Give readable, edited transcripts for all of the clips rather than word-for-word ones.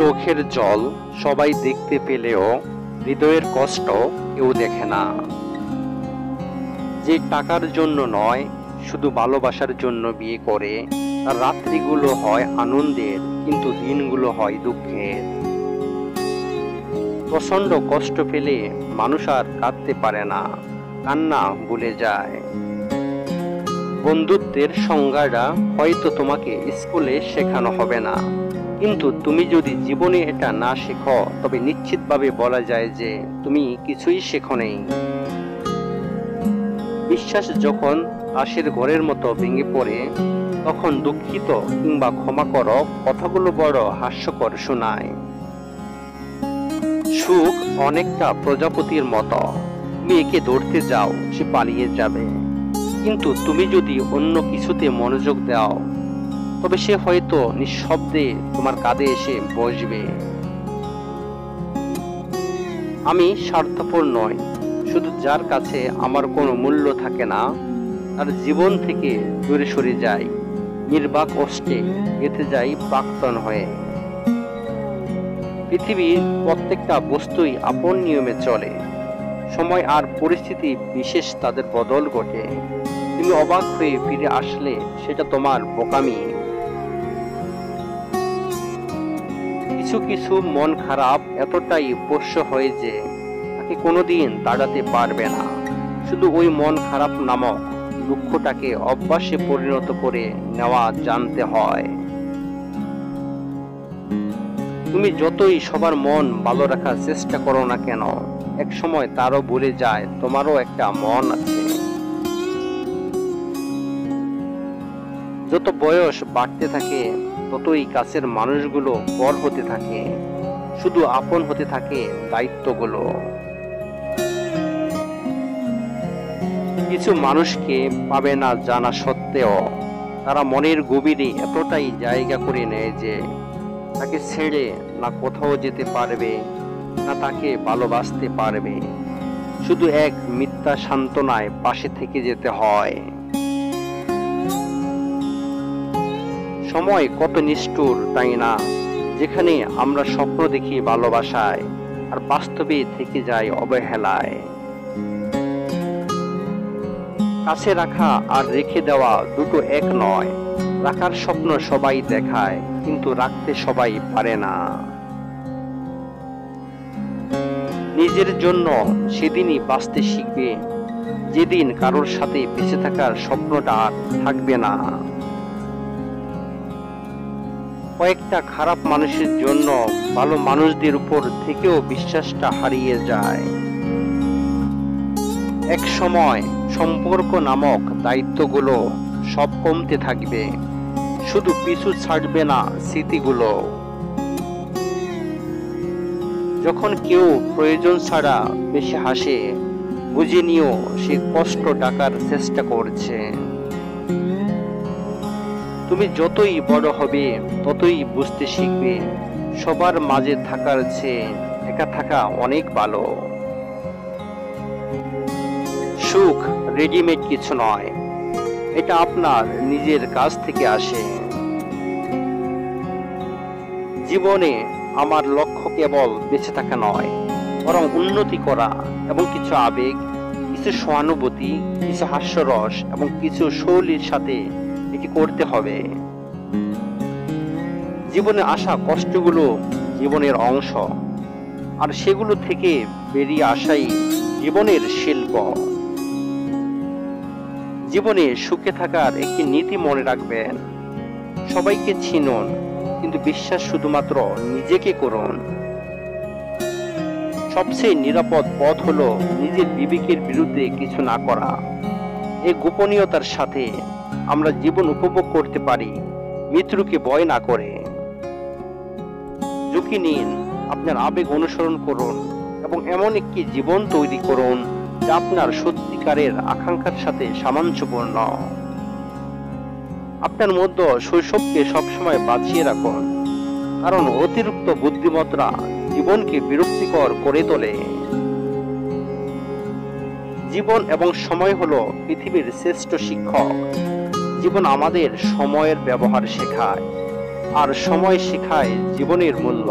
চোখের জল সবাই দেখতে পেলেও হৃদয়ের কষ্ট কেউ দেখে না। যে টাকার জন্য নয়, শুধু ভালোবাসার জন্য বিয়ে করে, তার রাত্রিগুলো হয় আনন্দের, কিন্তু দিনগুলো হয় দুঃখের। প্রচন্ড কষ্ট পেলে মানুষ আর কাঁদতে পারে না, কান্না ভুলে যায়। বন্ধুত্বের সংজ্ঞাটা হয়তো তোমাকে স্কুলে শেখানো হবে না, কিন্তু তুমি যদি জীবনে এটা না শেখো, তবে নিশ্চিতভাবে বলা যায় যে তুমি কিছুই শেখো নেই। বিশ্বাস যখন তাসের ঘরের মতো ভেঙে পড়ে, তখন দুঃখিত কিংবা ক্ষমা করো কথাগুলো বড় হাস্যকর শোনায়। সুখ অনেকটা প্রজাপতির মতো, তুমি একে ধরতে যাও, সে পালিয়ে যাবে, কিন্তু তুমি যদি অন্য কিছুতে মনোযোগ দাও, তবে সে হয়তো নিঃশব্দে তোমার কাঁধে এসে বসবে। আমি স্বার্থপর নই, শুধু যার কাছে আমার কোনো মূল্য থাকে না, তার জীবন থেকে দূরে সরে যাই, নির্বাক কষ্টে গেঁথে যাই প্রাক্তন হয়ে। পৃথিবীর প্রত্যেকটা বস্তুই আপন নিয়মে চলে, সময় আর পরিস্থিতি বিশেষ তাদের বদল ঘটে। তুমি অবাক হয়ে ফিরে আসলে সেটা তোমার বোকামি। কিছু কিছু মন খারাপ এতটাই পোষ্য হয় যে তাকে কোনোদিন তাড়াতে পারবে না। শুধু ওই মন খারাপ নামক দুঃখটাকে অভ্যাসে পরিণত করে নেওয়া জানতে হয়। তুমি যতই সবার মন ভালো রাখার চেষ্টা করো না কেন, এক সময় তারও ভুলে যায় তোমারও একটা মন আছে। যত বয়স বাড়তে থাকে, ততই কাছের মানুষগুলো পর হতে থাকে, শুধু আপন হতে থাকে দায়িত্বগুলো। কিছু মানুষকে পাবে না জানা সত্ত্বেও তারা মনের গভীরে এতটাই জায়গা করে নেয় যে তাকে ছেড়ে না কোথাও যেতে পারবে, না তাকে ভালোবাসতে পারবে। শুধু এক মিথ্যা সান্ত্বনায় পাশে থেকে যেতে হয়। সময় কত নিষ্ঠুর, তাই না? যেখানে আমরা স্বপ্ন দেখি ভালোবাসায়, আর বাস্তবে থেকে যায় অবহেলায়। কাছে রাখা আর রেখে দেওয়া দুটো এক নয়। রাখার স্বপ্ন সবাই দেখায়, কিন্তু রাখতে সবাই পারে না। নিজের জন্য সেদিনই বাঁচতে শিখবে, যেদিন কারোর সাথে বেঁচে থাকার স্বপ্নটা আর থাকবে না। কয়েকটা খারাপ মানুষের জন্য ভালো মানুষদের উপর থেকেও বিশ্বাসটা হারিয়ে যায়। এক সময় সম্পর্ক নামক দায়িত্বগুলো সব কমতে থাকবে, শুধু পিছু ছাড়বে না স্মৃতিগুলো। যখন কেউ প্রয়োজন ছাড়া বেশি হাসে, বুঝে নিও সে কষ্ট ঢাকার চেষ্টা করছে। তুমি যতই বড় হবে, ততই বুঝতে শিখবে সবার মাঝে থাকার চেয়ে একা থাকা অনেক ভালো। সুখ রেডিমেড কিছু নয়, এটা আপনার নিজের কাছ থেকে আসে। জীবনে আমার লক্ষ্য কেবল বেঁচে থাকা নয়, বরং উন্নতি করা, এবং কিছু আবেগ, কিছু সহানুভূতি, কিছু হাস্যরস এবং কিছু শৈলীর সাথে এটি করতে হবে। জীবনে আসা কষ্টগুলো জীবনের অংশ, আর সেগুলো থেকে বেরিয়ে আসাই জীবনের শিল্প। জীবনে সুখে থাকার একটি নীতি মনে রাখবেন, সবাইকে চিনুন, কিন্তু বিশ্বাস শুধুমাত্র নিজেকে করুন। সবচেয়ে নিরাপদ পথ হলো নিজের বিবেকের বিরুদ্ধে কিছু না করা। এই গোপনীয়তার সাথে আমরা জীবন উপভোগ করতে পারি, মৃত্যুকে ভয় না করে। ঝুঁকি নিন, আপনার আবেগ অনুসরণ করুন, এবং এমন একটি জীবন তৈরি করুন যা আপনার সত্যিকারের আকাঙ্ক্ষার সাথে সামঞ্জস্যপূর্ণ। আপনার মধ্যে শৈশবকে সবসময় বাঁচিয়ে রাখুন, কারণ অতিরিক্ত বুদ্ধিমত্তা জীবনকে বিরক্তিকর করে তোলে। জীবন এবং সময় হলো পৃথিবীর শ্রেষ্ঠ শিক্ষক। জীবন আমাদের সময়ের ব্যবহার শেখায়, আর সময় শেখায় জীবনের মূল্য।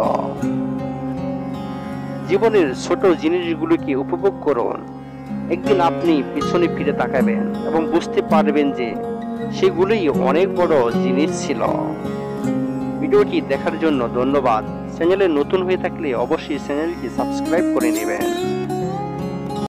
জীবনের ছোট জিনিসগুলোকে উপভোগ করুন। একদিন আপনি পিছনে ফিরে তাকাবেন এবং বুঝতে পারবেন যে সেগুলোই অনেক বড় জিনিস ছিল। ভিডিওটি দেখার জন্য ধন্যবাদ। চ্যানেলে নতুন হয়ে থাকলে অবশ্যই চ্যানেলটি সাবস্ক্রাইব করে নেবেন।